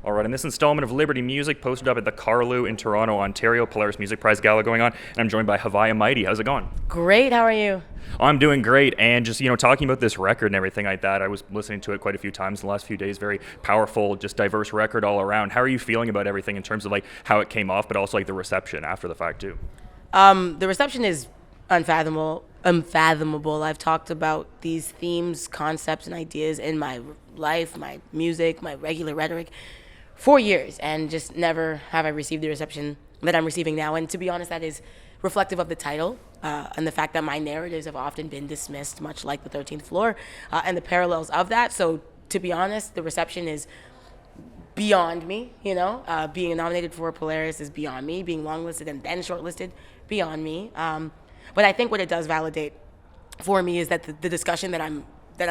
All right, in this installment of Liberty Music, posted up at the Carlu in Toronto, Ontario, Polaris Music Prize Gala going on, and I'm joined by Haviah Mighty. How's it going? Great, how are you? I'm doing great, and just, talking about this record and everything like that, I was listening to it quite a few times in the last few days. Very powerful, just diverse record all around. How are you feeling about everything in terms of, how it came off, but also, the reception after the fact, too? The reception is unfathomable. I've talked about these themes, concepts, and ideas in my life, my music, my regular rhetoric for years, and just never have I received the reception that I'm receiving now. And to be honest, that is reflective of the title and the fact that my narratives have often been dismissed, much like the 13th Floor, and the parallels of that. So to be honest, the reception is beyond me, being nominated for Polaris is beyond me, being longlisted and then shortlisted, beyond me. But I think what it does validate for me is that the discussion that I'm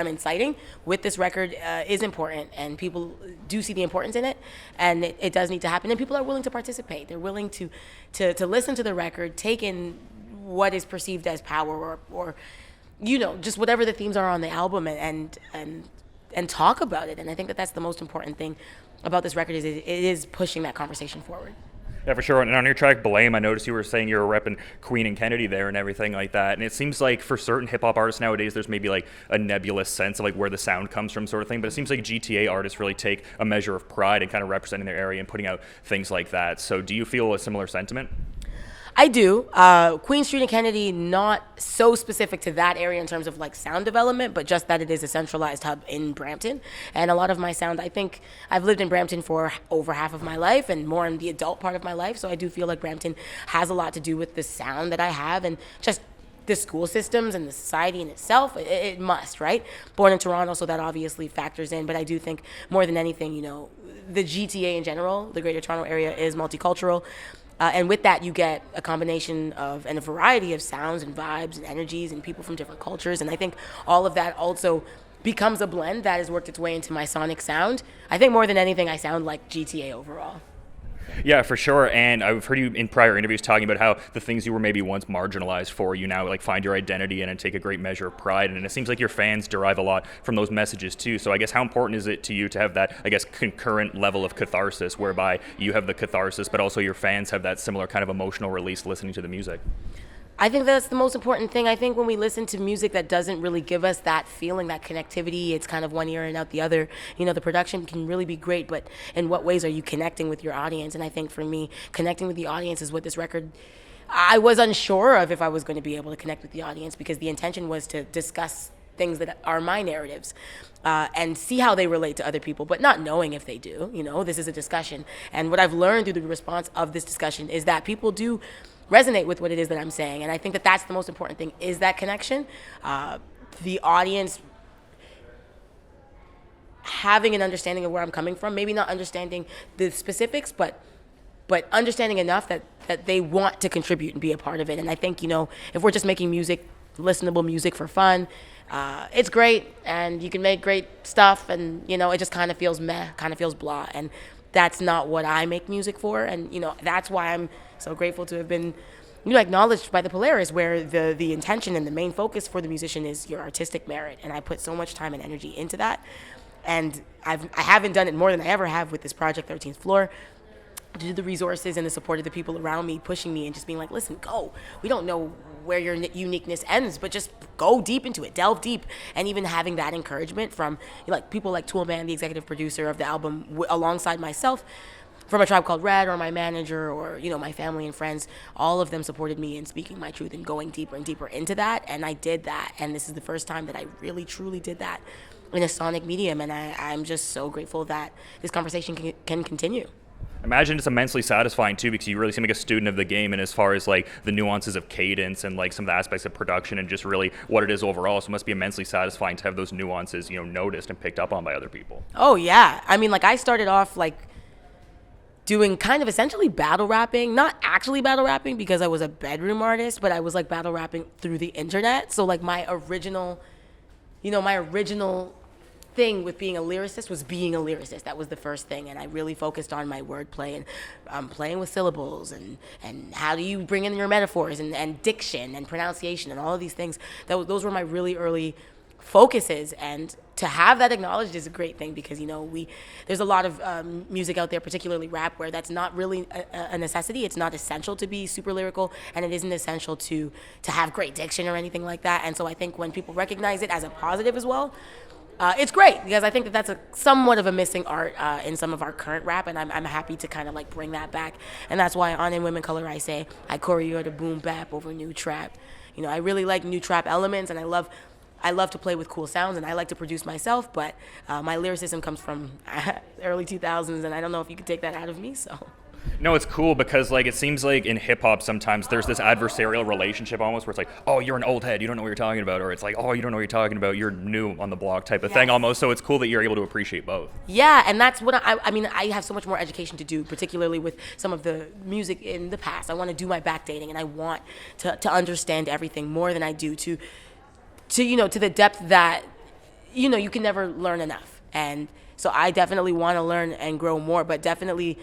inciting with this record is important, and people do see the importance in it, and it does need to happen, and people are willing to participate. They're willing to listen to the record, take in what is perceived as power, or just whatever the themes are on the album, and talk about it. And I think that that's the most important thing about this record, is it is pushing that conversation forward. Yeah, for sure. And on your track, Blame, I noticed you were saying you were repping Queen and Kennedy there and everything like that. And it seems like for certain hip-hop artists nowadays, there's maybe a nebulous sense of where the sound comes from sort of thing. But it seems like GTA artists really take a measure of pride in kind of representing their area and putting out things like that. So do you feel a similar sentiment? I do. Queen Street and Kennedy, not so specific to that area in terms of sound development, but just that it is a centralized hub in Brampton. And a lot of my sound, I think I've lived in Brampton for over half of my life and more in the adult part of my life. So I do feel like Brampton has a lot to do with the sound that I have, and just the school systems and the society in itself. It must, right? Born in Toronto, so that obviously factors in. But I do think more than anything, the GTA in general, the Greater Toronto Area, is multicultural. And with that, you get a combination of and a variety of sounds and vibes and energies and people from different cultures. And I think all of that also becomes a blend that has worked its way into my sonic sound. I think more than anything, I sound like GTA overall. Yeah, for sure. And I've heard you in prior interviews talking about how the things you were maybe once marginalized for, you now find your identity in and take a great measure of pride. And it seems like your fans derive a lot from those messages too. So I guess how important is it to you to have that, concurrent level of catharsis, whereby you have the catharsis, but also your fans have that similar kind of emotional release listening to the music? I think that's the most important thing. I think when we listen to music that doesn't really give us that feeling, that connectivity, it's kind of one ear and out the other. The production can really be great, but in what ways are you connecting with your audience? And I think for me, connecting with the audience is what this record, I was unsure of if I was going to be able to connect with the audience, because the intention was to discuss things that are my narratives and see how they relate to other people, but not knowing if they do. This is a discussion. And what I've learned through the response of this discussion is that people do resonate with what it is that I'm saying. And I think that that's the most important thing, is that connection. The audience having an understanding of where I'm coming from, maybe not understanding the specifics, but understanding enough that they want to contribute and be a part of it. And I think, if we're just making music, listenable music for fun, it's great, and you can make great stuff, and, it just kind of feels meh, kind of feels blah. And that's not what I make music for. And, that's why I'm so grateful to have been, acknowledged by the Polaris, where the intention and the main focus for the musician is your artistic merit. And I put so much time and energy into that. And I haven't done it more than I ever have with this project, 13th Floor, due to the resources and the support of the people around me, pushing me and just being like, listen, go. We don't know where your uniqueness ends, but just go deep into it, delve deep. And even having that encouragement from people like Toolman, the executive producer of the album, alongside myself, from A Tribe Called Red, or my manager, or my family and friends, all of them supported me in speaking my truth and going deeper and deeper into that. And I did that, and this is the first time that I really truly did that in a sonic medium. And I'm just so grateful that this conversation can continue. Imagine it's immensely satisfying too, because you really seem like a student of the game, and as far as the nuances of cadence and some of the aspects of production and just really what it is overall. So it must be immensely satisfying to have those nuances noticed and picked up on by other people. Oh yeah, I mean, I started off doing kind of essentially battle rapping, not actually battle rapping because I was a bedroom artist, but I was battle rapping through the internet. So my original thing with being a lyricist was being a lyricist. That was the first thing, and I really focused on my wordplay and playing with syllables and how do you bring in your metaphors and diction and pronunciation and all of these things. Those were my really early focuses, and to have that acknowledged is a great thing, because there's a lot of music out there, particularly rap, where that's not really a necessity. It's not essential to be super lyrical, and it isn't essential to have great diction or anything like that. And so I think when people recognize it as a positive as well, it's great, because I think that that's somewhat of a missing art in some of our current rap, and I'm happy to kind of like bring that back. And that's why on In Women Color I say I choreo to boom bap over new trap. I really like new trap elements, and I love to play with cool sounds, and I like to produce myself, but my lyricism comes from early 2000s, and I don't know if you could take that out of me, so. No, it's cool because like it seems like in hip hop sometimes there's this adversarial relationship almost where it's like, oh, you're an old head, you don't know what you're talking about, or it's like, oh, you don't know what you're talking about, you're new on the block type of thing almost. So it's cool that you're able to appreciate both. Yeah, and that's what I mean. I have so much more education to do, particularly with some of the music in the past. I want to do my backdating, and I want to understand everything more than I do to the depth that you can never learn enough. And so I definitely want to learn and grow more, but definitely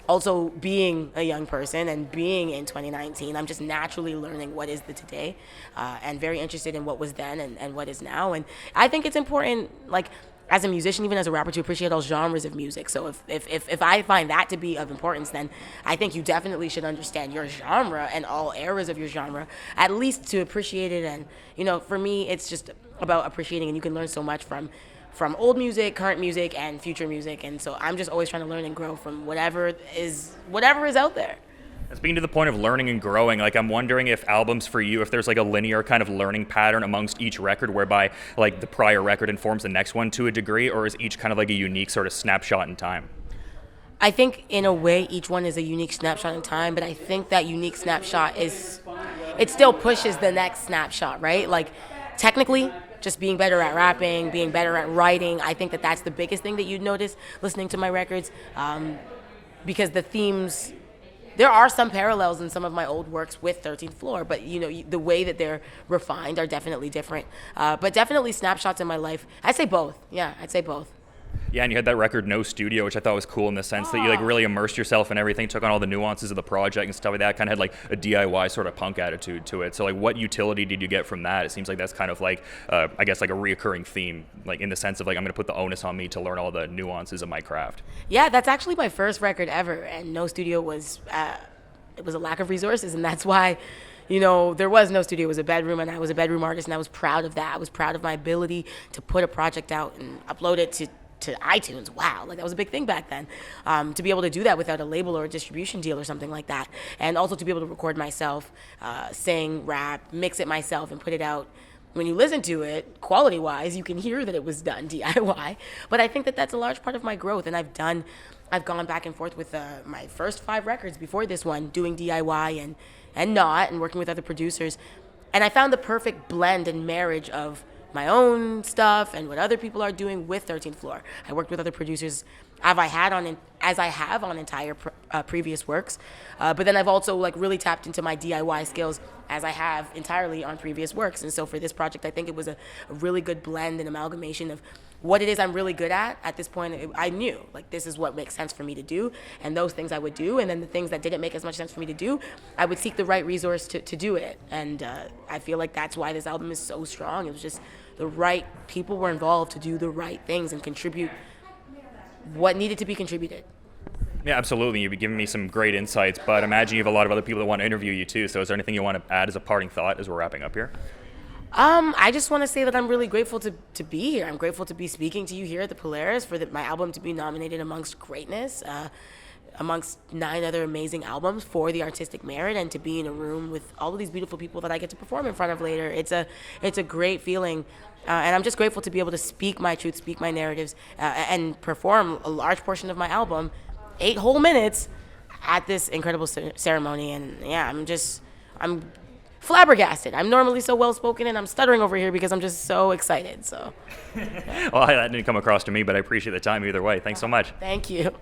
also being a young person and being in 2019, I'm just naturally learning what is the today, and very interested in what was then and what is now. And I think it's important, like as a musician, even as a rapper, to appreciate all genres of music. So if I find that to be of importance, then I think you definitely should understand your genre and all eras of your genre, at least to appreciate it. And for me, it's just about appreciating, and you can learn so much from old music, current music, and future music. And so I'm just always trying to learn and grow from whatever is out there. Speaking to the point of learning and growing, like I'm wondering if albums for you, if there's like a linear kind of learning pattern amongst each record whereby like the prior record informs the next one to a degree, or is each kind of like a unique sort of snapshot in time? I think in a way each one is a unique snapshot in time, but I think that unique snapshot it still pushes the next snapshot, right? Like technically, just being better at rapping, being better at writing, I think that that's the biggest thing that you'd notice listening to my records, because the themes, there are some parallels in some of my old works with 13th Floor, but the way that they're refined are definitely different. But definitely snapshots in my life. I'd say both. Yeah, I'd say both. Yeah, and you had that record No Studio, which I thought was cool in the sense that you like really immersed yourself in everything, took on all the nuances of the project and stuff like that, kind of had like a DIY sort of punk attitude to it. So like what utility did you get from that? It seems like that's kind of like, I guess like a reoccurring theme, like in the sense of like I'm going to put the onus on me to learn all the nuances of my craft. Yeah, that's actually my first record ever, and No Studio was, it was a lack of resources, and that's why there was no studio. It was a bedroom, and I was a bedroom artist, and I was proud of that. I was proud of my ability to put a project out and upload it to iTunes. Wow, like that was a big thing back then. To be able to do that without a label or a distribution deal or something like that, and also to be able to record myself, sing, rap, mix it myself, and put it out. When you listen to it, quality-wise, you can hear that it was done DIY. But I think that that's a large part of my growth, and I've gone back and forth with my first 5 records before this one, doing DIY and working with other producers, and I found the perfect blend and marriage of my own stuff and what other people are doing with 13th Floor. I worked with other producers as I have on entire previous works, but then I've also like really tapped into my DIY skills as I have entirely on previous works. And so for this project, I think it was a really good blend and amalgamation of what it is I'm really good at this point. I knew like this is what makes sense for me to do, and those things I would do, and then the things that didn't make as much sense for me to do, I would seek the right resource to do it. And I feel like that's why this album is so strong. It was just the right people were involved to do the right things and contribute what needed to be contributed. Yeah, absolutely. You've been giving me some great insights, but I imagine you have a lot of other people that want to interview you too. So is there anything you want to add as a parting thought as we're wrapping up here? I just want to say that I'm really grateful to be here. I'm grateful to be speaking to you here at the Polaris, for my album to be nominated amongst greatness, amongst 9 other amazing albums for the artistic merit, and to be in a room with all of these beautiful people that I get to perform in front of later. It's a great feeling, and I'm just grateful to be able to speak my truth, speak my narratives, and perform a large portion of my album, 8 whole minutes, at this incredible ceremony. And yeah, I'm flabbergasted. I'm normally so well-spoken, and I'm stuttering over here because I'm just so excited. So, Well, that didn't come across to me, but I appreciate the time either way. Thanks so much. Thank you.